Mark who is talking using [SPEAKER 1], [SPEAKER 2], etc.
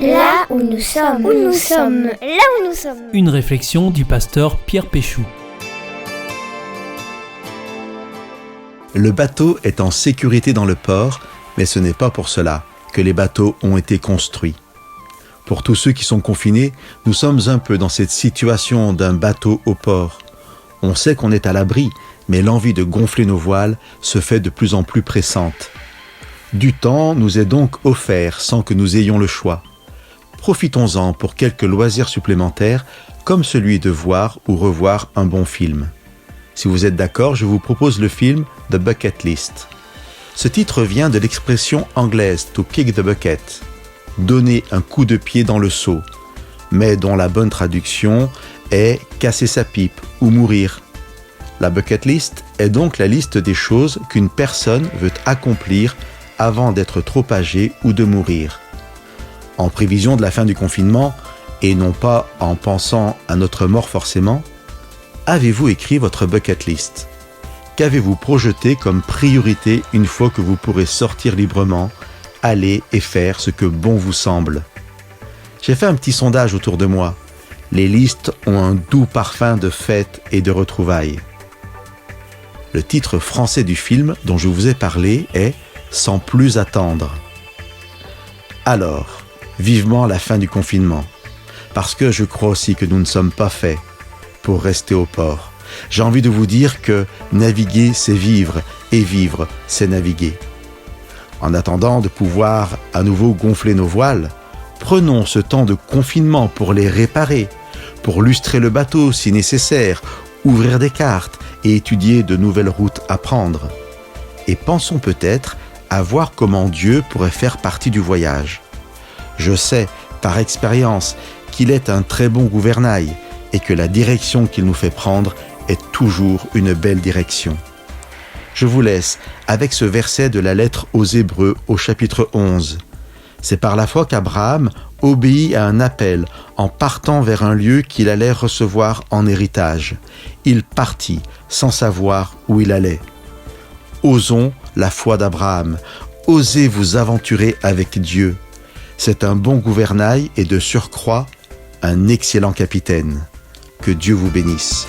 [SPEAKER 1] Là où nous sommes.
[SPEAKER 2] Où nous sommes. Là où nous sommes.
[SPEAKER 3] Une réflexion du pasteur Pierre Péchou.
[SPEAKER 4] Le bateau est en sécurité dans le port, mais ce n'est pas pour cela que les bateaux ont été construits. Pour tous ceux qui sont confinés, nous sommes un peu dans cette situation d'un bateau au port. On sait qu'on est à l'abri, mais l'envie de gonfler nos voiles se fait de plus en plus pressante. Du temps nous est donc offert sans que nous ayons le choix. Profitons-en pour quelques loisirs supplémentaires, comme celui de voir ou revoir un bon film. Si vous êtes d'accord, je vous propose le film The Bucket List. Ce titre vient de l'expression anglaise « to kick the bucket », donner un coup de pied dans le seau, mais dont la bonne traduction est « casser sa pipe » ou « mourir ». La bucket list est donc la liste des choses qu'une personne veut accomplir avant d'être trop âgée ou de mourir. En prévision de la fin du confinement, et non pas en pensant à notre mort forcément, avez-vous écrit votre bucket list ? Qu'avez-vous projeté comme priorité une fois que vous pourrez sortir librement, aller et faire ce que bon vous semble ? J'ai fait un petit sondage autour de moi. Les listes ont un doux parfum de fêtes et de retrouvailles. Le titre français du film dont je vous ai parlé est « Sans plus attendre ». Alors, vivement la fin du confinement, parce que je crois aussi que nous ne sommes pas faits pour rester au port. J'ai envie de vous dire que naviguer, c'est vivre, et vivre, c'est naviguer. En attendant de pouvoir à nouveau gonfler nos voiles, prenons ce temps de confinement pour les réparer, pour lustrer le bateau si nécessaire, ouvrir des cartes et étudier de nouvelles routes à prendre. Et pensons peut-être à voir comment Dieu pourrait faire partie du voyage. Je sais, par expérience, qu'il est un très bon gouvernail et que la direction qu'il nous fait prendre est toujours une belle direction. Je vous laisse avec ce verset de la lettre aux Hébreux au chapitre 11. C'est par la foi qu'Abraham obéit à un appel en partant vers un lieu qu'il allait recevoir en héritage. Il partit sans savoir où il allait. Osons la foi d'Abraham. Osez vous aventurer avec Dieu. C'est un bon gouvernail et de surcroît, un excellent capitaine. Que Dieu vous bénisse.